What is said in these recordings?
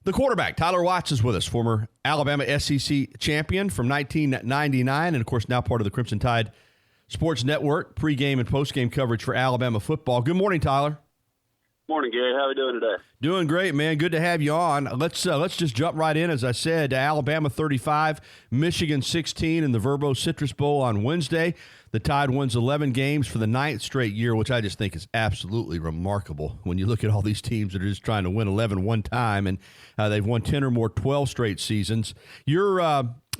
The quarterback, Tyler Watts, is with us, former Alabama SEC champion from 1999, and, of course, now part of the Crimson Tide Sports Network, pregame and postgame coverage for Alabama football. Good morning, Tyler. Morning, Gary. How are we doing today? Doing great, man. Good to have you on. Let's just jump right in. As I said, Alabama 35, Michigan 16 in the Verbo Citrus Bowl on Wednesday. The Tide wins 11 games for the 9th straight year, which I just think is absolutely remarkable when you look at all these teams that are just trying to win 11 one time, and they've won 10 or more 12 straight seasons. Your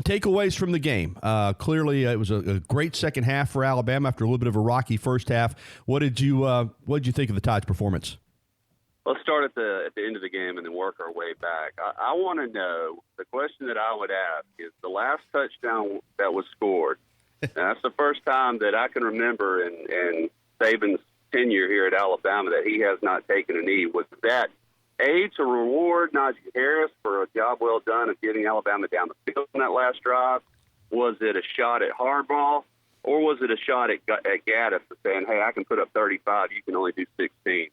takeaways from the game. Clearly, it was a great second half for Alabama after a little bit of a rocky first half. What did you think of the Tide's performance? Let's start at the end of the game and then work our way back. I want to know, the question that I would ask is the last touchdown that was scored. And that's the first time that I can remember in Saban's tenure here at Alabama that he has not taken a knee. Was that A, to reward Najee Harris for a job well done of getting Alabama down the field in that last drive? Was it a shot at Harbaugh? Or was it a shot at Gaddis saying, hey, I can put up 35, you can only do 16?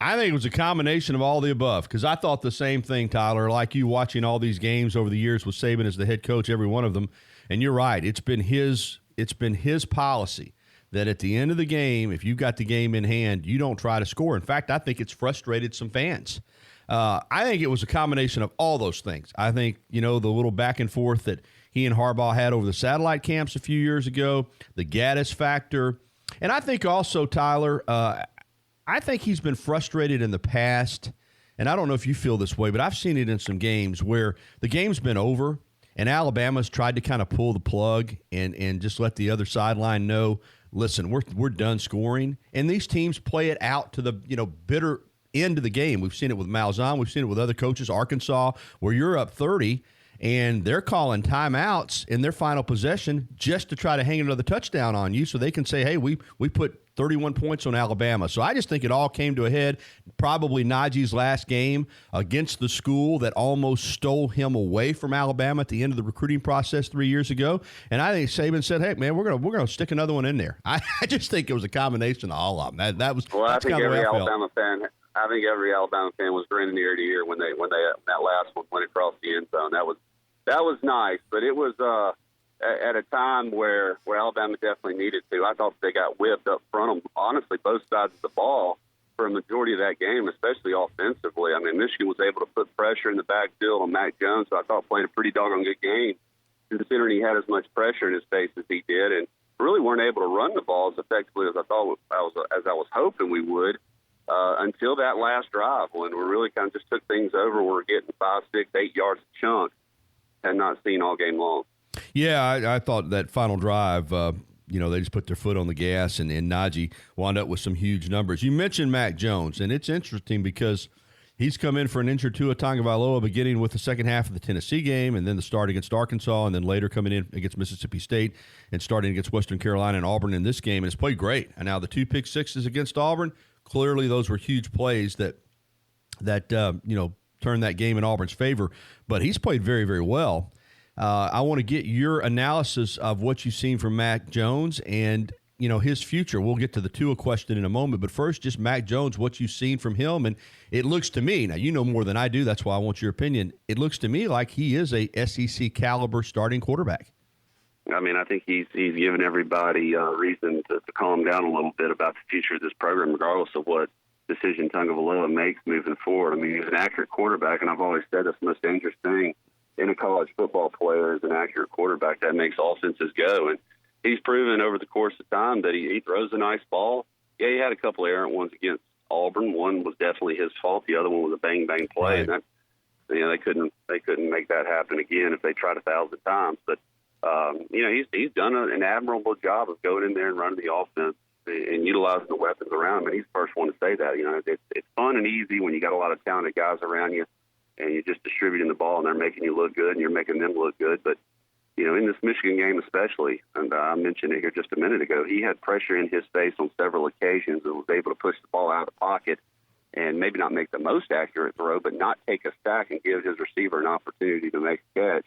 I think it was a combination of all the above, because I thought the same thing, Tyler, like you watching all these games over the years with Saban as the head coach, every one of them. And you're right. It's been his policy that at the end of the game, if you've got the game in hand, you don't try to score. In fact, I think it's frustrated some fans. I think it was a combination of all those things. I think, the little back and forth that he and Harbaugh had over the satellite camps a few years ago, the Gaddis factor. And I think also, Tyler, I think he's been frustrated in the past, and I don't know if you feel this way, but I've seen it in some games where the game's been over and Alabama's tried to kind of pull the plug and just let the other sideline know, listen, we're done scoring. And these teams play it out to the bitter end of the game. We've seen it with Malzahn. We've seen it with other coaches, Arkansas, where you're up 30, and they're calling timeouts in their final possession just to try to hang another touchdown on you so they can say, hey, we put 31 points on Alabama. So I just think it all came to a head, probably Najee's last game against the school that almost stole him away from Alabama at the end of the recruiting process 3 years ago. And I think Saban said, hey, man, we're gonna stick another one in there. I just think it was a combination of all of them. That was well, I think every Alabama fan was grinning ear to ear when they that last one went across the end zone. That was nice, but it was at a time where Alabama definitely needed to. I thought they got whipped up front of them, honestly, both sides of the ball for a majority of that game, especially offensively. I mean, Michigan was able to put pressure in the backfield on Mac Jones, so I thought playing a pretty doggone good game, considering he had as much pressure in his face as he did, and really weren't able to run the ball as effectively as I was hoping we would until that last drive when we really kind of just took things over. We're getting 5, 6, 8 yards a chunk and not seen all game long. Yeah, I thought that final drive, they just put their foot on the gas, and Najee wound up with some huge numbers. You mentioned Mac Jones, and it's interesting because he's come in for an injured Tua Tagovailoa beginning with the second half of the Tennessee game and then the start against Arkansas, and then later coming in against Mississippi State and starting against Western Carolina and Auburn in this game, and has played great. And now the 2 pick sixes against Auburn, clearly those were huge plays that turned that game in Auburn's favor. But he's played very, very well. I want to get your analysis of what you've seen from Mac Jones and, his future. We'll get to the Tua question in a moment. But first, just Mac Jones, what you've seen from him. And it looks to me, now you know more than I do, that's why I want your opinion. It looks to me like he is a SEC caliber starting quarterback. I mean, I think he's given everybody reason to calm down a little bit about the future of this program, regardless of what decision Tagovailoa makes moving forward. I mean, he's an accurate quarterback, and I've always said that's the most dangerous thing in a college football player is an accurate quarterback that makes offenses go. And he's proven over the course of time that he throws a nice ball. Yeah, he had a couple of errant ones against Auburn. One was definitely his fault. The other one was a bang-bang play. Right. And they couldn't make that happen again if they tried 1,000 times. But, he's done an admirable job of going in there and running the offense and utilizing the weapons around him. And he's the first one to say that. It's fun and easy when you got a lot of talented guys around you, and you're just distributing the ball, and they're making you look good, and you're making them look good. But, in this Michigan game especially, and I mentioned it here just a minute ago, he had pressure in his face on several occasions and was able to push the ball out of the pocket and maybe not make the most accurate throw, but not take a sack and give his receiver an opportunity to make a catch.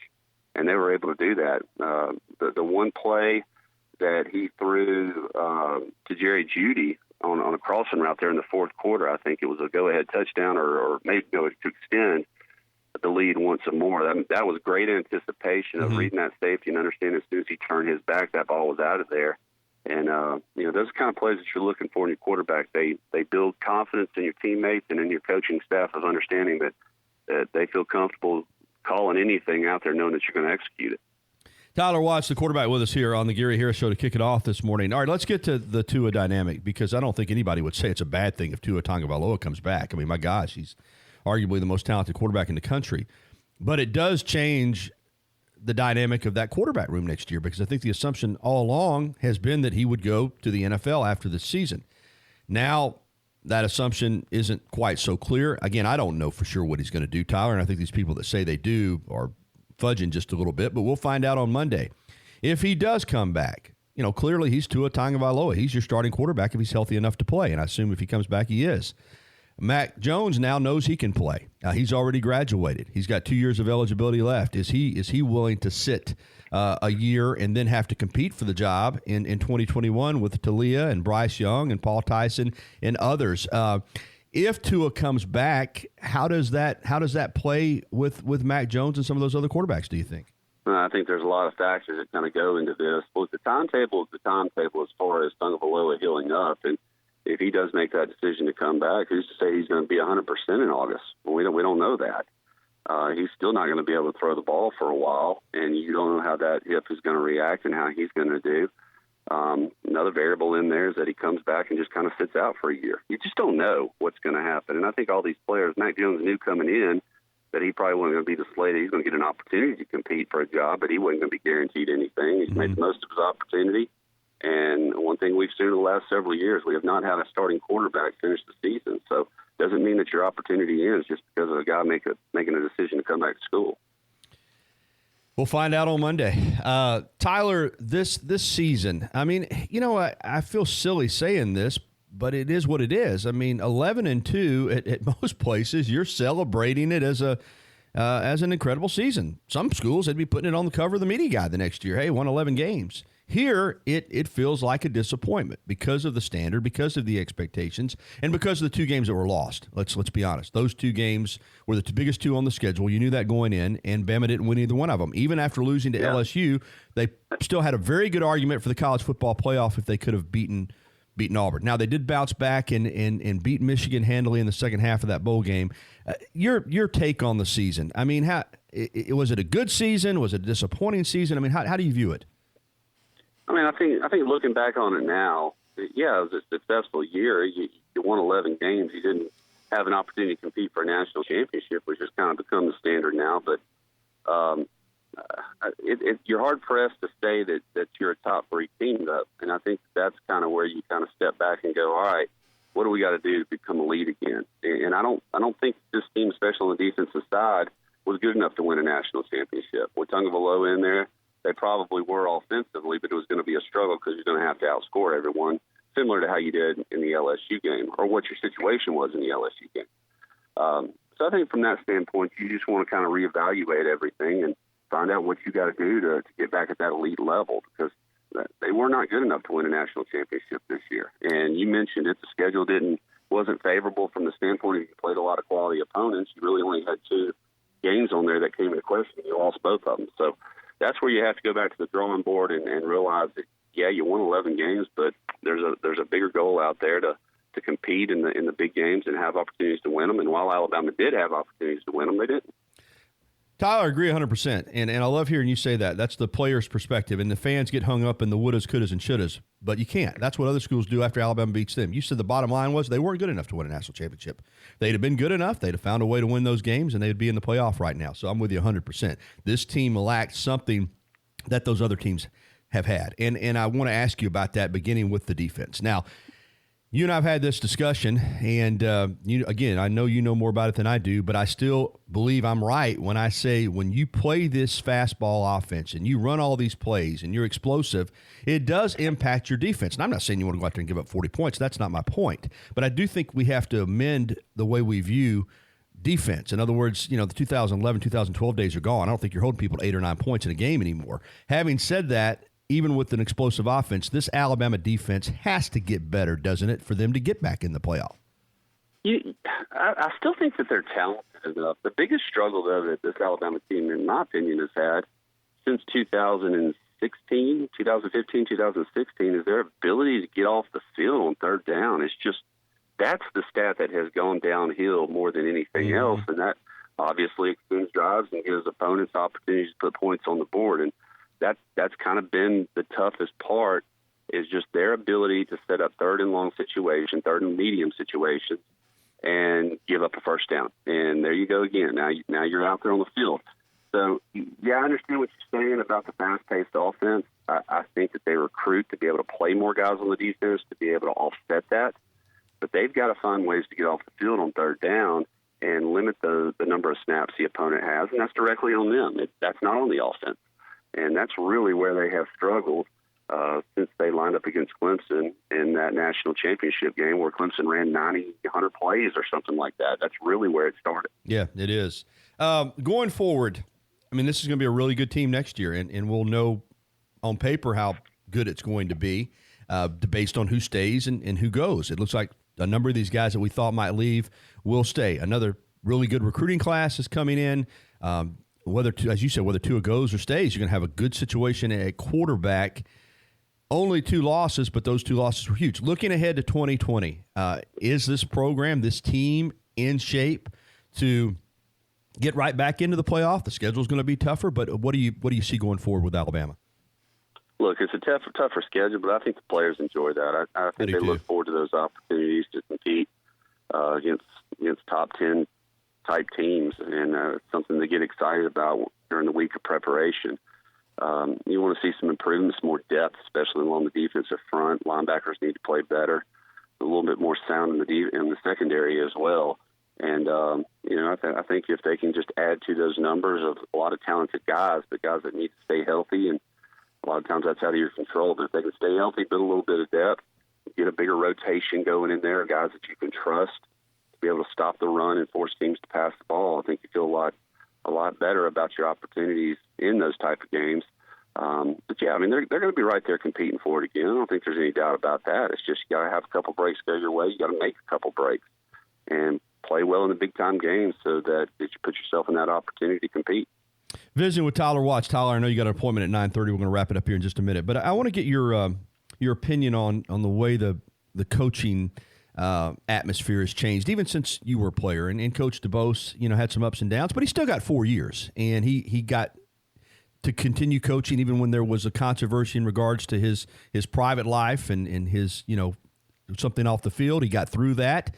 And they were able to do that. The one play that he threw to Jerry Jeudy on a crossing route there in the fourth quarter, I think it was a go-ahead touchdown or maybe to extend. the lead once more. That was great anticipation of reading that safety and understanding as soon as he turned his back, that ball was out of there. And, those are kind of plays that you're looking for in your quarterback. They build confidence in your teammates and in your coaching staff of understanding that they feel comfortable calling anything out there knowing that you're going to execute it. Tyler Watts, the quarterback, with us here on the Gary Harris Show to kick it off this morning. All right, let's get to the Tua dynamic, because I don't think anybody would say it's a bad thing if Tua Tagovailoa comes back. I mean, my gosh, he's arguably the most talented quarterback in the country. But it does change the dynamic of that quarterback room next year, because I think the assumption all along has been that he would go to the NFL after this season. Now, that assumption isn't quite so clear. Again, I don't know for sure what he's going to do, Tyler, and I think these people that say they do are fudging just a little bit, but we'll find out on Monday. If he does come back, clearly he's Tua Tagovailoa. He's your starting quarterback if he's healthy enough to play, and I assume if he comes back, he is. Mac Jones now knows he can play. He's already graduated. He's got 2 years of eligibility left. Is he willing to sit a year and then have to compete for the job in 2021 with Talia and Bryce Young and Paul Tyson and others? If Tua comes back, how does that play with Mac Jones and some of those other quarterbacks, do you think? I think there's a lot of factors that kind of go into this. Well, the timetable is the timetable as far as Tagovailoa healing up. And if he does make that decision to come back, who's to say he's going to be 100% in August? Well, we don't know that. He's still not going to be able to throw the ball for a while, and you don't know how that hip is going to react and how he's going to do. Another variable in there is that he comes back and just kind of sits out for a year. You just don't know what's going to happen. And I think all these players, Mac Jones knew coming in that he probably wasn't going to be the slate. He's going to get an opportunity to compete for a job, but he wasn't going to be guaranteed anything. He's made the most of his opportunity. And one thing we've seen in the last several years, we have not had a starting quarterback finish the season. So it doesn't mean that your opportunity ends just because of a guy making a decision to come back to school. We'll find out on Monday. Tyler, this season, I mean, I feel silly saying this, but it is what it is. I mean, 11-2 at most places, you're celebrating it as an incredible season. Some schools, they'd be putting it on the cover of the media guide the next year. Hey, won 11 games. Here, it feels like a disappointment because of the standard, because of the expectations, and because of the two games that were lost. Let's be honest. Those two games were the biggest two on the schedule. You knew that going in, and Bama didn't win either one of them. Even after losing to LSU, they still had a very good argument for the college football playoff if they could have beaten Auburn. Now, they did bounce back and beat Michigan handily in the second half of that bowl game. Your take on the season. I mean, was it a good season? Was it a disappointing season? I mean, how do you view it? I mean, I think looking back on it now, it was a successful year. You won 11 games. You didn't have an opportunity to compete for a national championship, which has kind of become the standard now. But you're hard-pressed to say that you're a top-three team, though. And I think that's kind of where you kind of step back and go, all right, what do we got to do to become a lead again? And I don't think this team, especially on the defensive side, was good enough to win a national championship. With Tagovailoa in there, they probably were offensively, but it was going to be a struggle because you're going to have to outscore everyone, similar to how you did in the LSU game or what your situation was in the LSU game. So I think from that standpoint, you just want to kind of reevaluate everything and find out what you got to do to get back at that elite level, because they were not good enough to win a national championship this year. And you mentioned it, the schedule wasn't favorable from the standpoint of you played a lot of quality opponents. You really only had two games on there that came into question. You lost both of them. So that's where you have to go back to the drawing board and realize that, you won 11 games, but there's a bigger goal out there to compete in the big games and have opportunities to win them. And while Alabama did have opportunities to win them, they didn't. Tyler, I agree 100%, and I love hearing you say that. That's the player's perspective, and the fans get hung up in the wouldas, couldas, and shouldas, but you can't. That's what other schools do after Alabama beats them. You said the bottom line was they weren't good enough to win a national championship. They'd have been good enough. They'd have found a way to win those games, and they'd be in the playoff right now. So I'm with you 100%. This team lacked something that those other teams have had, and I want to ask you about that, beginning with the defense. Now, you and I have had this discussion, and again, I know you know more about it than I do, but I still believe I'm right when I say when you play this fastball offense and you run all these plays and you're explosive, it does impact your defense. And I'm not saying you want to go out there and give up 40 points. That's not my point. But I do think we have to amend the way we view defense. In other words, the 2011, 2012 days are gone. I don't think you're holding people to 8 or 9 points in a game anymore. Having said that, even with an explosive offense, this Alabama defense has to get better, doesn't it, for them to get back in the playoff? I still think that they're talented. enough. The biggest struggle, though, that this Alabama team, in my opinion, has had since 2015, 2016, is their ability to get off the field on third down. It's just that's the stat that has gone downhill more than anything else, and that obviously extends drives and gives opponents opportunities to put points on the board. And that's kind of been the toughest part, is just their ability to set up third and long situations, third and medium situations, and give up a first down. And there you go again. Now you're out there on the field. So, yeah, I understand what you're saying about the fast-paced offense. I think that they recruit to be able to play more guys on the defense, to be able to offset that. But they've got to find ways to get off the field on third down and limit the number of snaps the opponent has, and that's directly on them. That's not on the offense. And that's really where they have struggled since they lined up against Clemson in that national championship game where Clemson ran 100 plays or something like that. That's really where it started. Yeah, it is. Going forward, I mean, this is going to be a really good team next year, and we'll know on paper how good it's going to be based on who stays and who goes. It looks like a number of these guys that we thought might leave will stay. Another really good recruiting class is coming in. As you said, whether Tua goes or stays, you're going to have a good situation at quarterback. Only 2 losses, but those 2 losses were huge. Looking ahead to 2020, is this program, this team, in shape to get right back into the playoff? The schedule is going to be tougher, but what do you see going forward with Alabama? Look, it's a tougher schedule, but I think the players enjoy that. I think they look forward to those opportunities to compete against top 10 type teams, and it's something to get excited about during the week of preparation. You want to see some improvements, more depth, especially along the defensive front. Linebackers need to play better, a little bit more sound in the secondary as well. And I think if they can just add to those numbers of a lot of talented guys, but guys that need to stay healthy, and a lot of times that's out of your control. But if they can stay healthy, build a little bit of depth, get a bigger rotation going in there, guys that you can trust to be able to stop the run and force teams to pass the ball, I think you feel a lot better about your opportunities in those type of games. But yeah, I mean, they're going to be right there competing for it again. I don't think there's any doubt about that. It's just you got to have a couple breaks go your way. You got to make a couple breaks and play well in the big time games so that you put yourself in that opportunity to compete. Visiting with Tyler Watts. Tyler, I know you got an appointment at 9:30. We're going to wrap it up here in just a minute, but I want to get your opinion on the way the coaching atmosphere has changed, even since you were a player. And Coach DeBose, had some ups and downs, but he still got 4 years, and he got to continue coaching even when there was a controversy in regards to his private life and his something off the field. He got through that.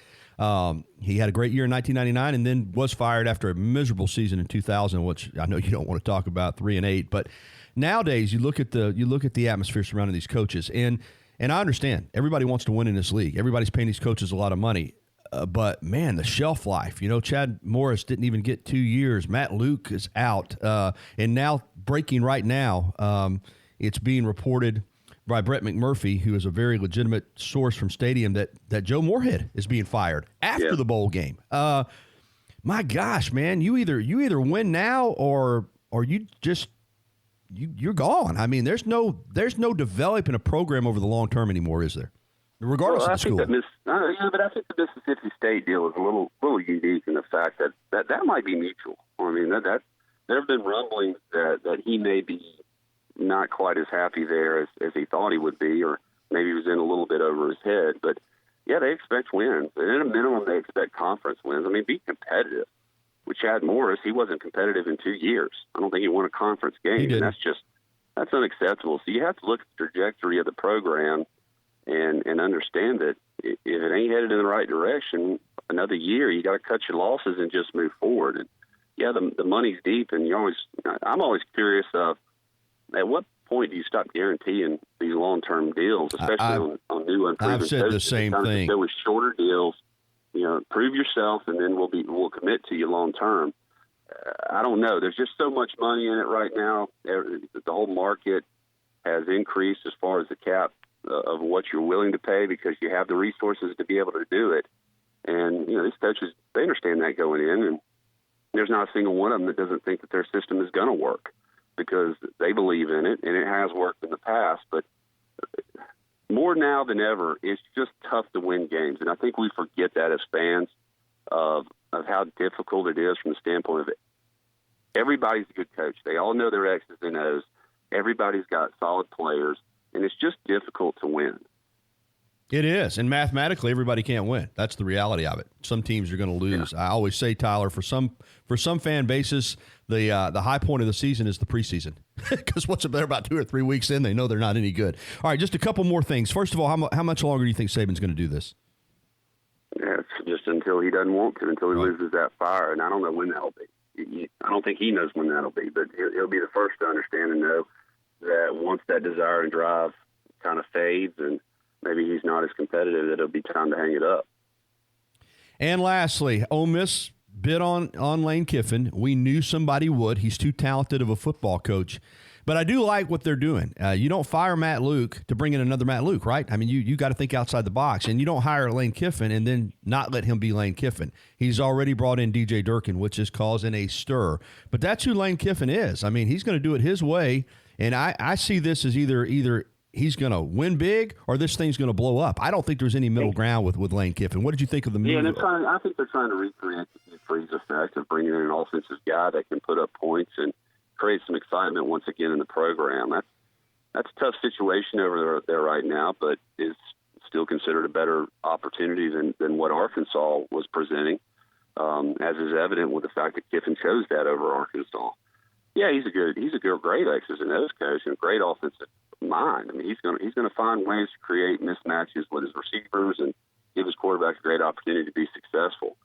He had a great year in 1999 and then was fired after a miserable season in 2000, which I know you don't want to talk about, 3-8. But nowadays, you look at the atmosphere surrounding these coaches, and I understand everybody wants to win in this league. Everybody's paying these coaches a lot of money. But, man, the shelf life. Chad Morris didn't even get 2 years. Matt Luke is out. And now, breaking right now, it's being reported by Brett McMurphy, who is a very legitimate source from Stadium, that Joe Moorhead is being fired after the bowl game. My gosh, man, you either win now or you just you're gone. I mean, there's no developing a program over the long term anymore, is there? Regardless of the school. But I think the Mississippi State deal is a little unique in the fact that might be mutual. I mean, that there have been rumblings that he may be not quite as happy there as he thought he would be, or maybe he was in a little bit over his head. But, yeah, they expect wins. And at a minimum, they expect conference wins. I mean, be competitive. With Chad Morris, he wasn't competitive in 2 years. I don't think he won a conference game. And that's unacceptable. So you have to look at the trajectory of the program and understand that if it ain't headed in the right direction, another year, you got to cut your losses and just move forward. And, yeah, the money's deep, and I'm always curious of, at what point do you stop guaranteeing these long-term deals, especially on new unproven coaches? I've said the same thing. Go with shorter deals, prove yourself, and then we'll commit to you long-term. I don't know. There's just so much money in it right now. The whole market has increased as far as the cap of what you're willing to pay because you have the resources to be able to do it. And, these coaches, they understand that going in, and there's not a single one of them that doesn't think that their system is going to work, because they believe in it, and it has worked in the past. But more now than ever, it's just tough to win games. And I think we forget that as fans of of how difficult it is from the standpoint of it. Everybody's a good coach. They all know their X's and O's. Everybody's got solid players, and it's just difficult to win. It is, and mathematically, everybody can't win. That's the reality of it. Some teams are going to lose. Yeah. I always say, Tyler, for some fan bases, the high point of the season is the preseason, because once they're about 2 or 3 weeks in, they know they're not any good. All right, just a couple more things. First of all, how much longer do you think Saban's going to do this? Yeah, it's just until he doesn't want to, until he loses that fire, and I don't know when that'll be. I don't think he knows when that'll be, but he'll be the first to understand and know that once that desire and drive kind of fades and maybe he's not as competitive, that it'll be time to hang it up. And lastly, Ole Miss bid on Lane Kiffin. We knew somebody would. He's too talented of a football coach. But I do like what they're doing. You don't fire Matt Luke to bring in another Matt Luke, right? I mean, you got to think outside the box. And you don't hire Lane Kiffin and then not let him be Lane Kiffin. He's already brought in DJ Durkin, which is causing a stir. But that's who Lane Kiffin is. I mean, he's going to do it his way. And I see this as either he's going to win big or this thing's going to blow up. I don't think there's any middle ground with Lane Kiffin. What did you think of the move? Yeah, I think they're trying to recreate the freeze effect of bringing in an offensive guy that can put up points and create some excitement once again in the program. That's a tough situation over there right now, but is still considered a better opportunity than what Arkansas was presenting, as is evident with the fact that Kiffin chose that over Arkansas. Yeah, he's a great X's and O's coach and a great offensive mind. I mean, he's going to find ways to create mismatches with his receivers and give his quarterbacks a great opportunity to be successful.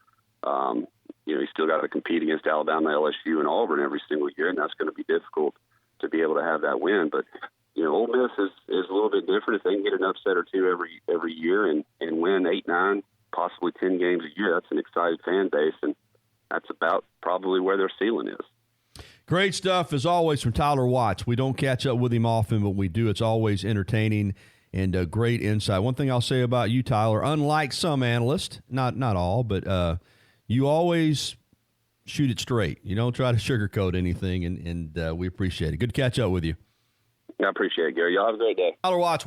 He's still got to compete against Alabama, LSU, and Auburn every single year, and that's going to be difficult to be able to have that win. But Ole Miss is a little bit different. If they can get an upset or two every year and win 8, 9, possibly 10 games a year, that's an excited fan base, and that's about probably where their ceiling is. Great stuff, as always, from Tyler Watts. We don't catch up with him often, but we do. It's always entertaining and great insight. One thing I'll say about you, Tyler, unlike some analysts, not all, but you always shoot it straight. You don't try to sugarcoat anything, and we appreciate it. Good to catch up with you. I appreciate it, Gary. Y'all have a great day. Tyler Watts.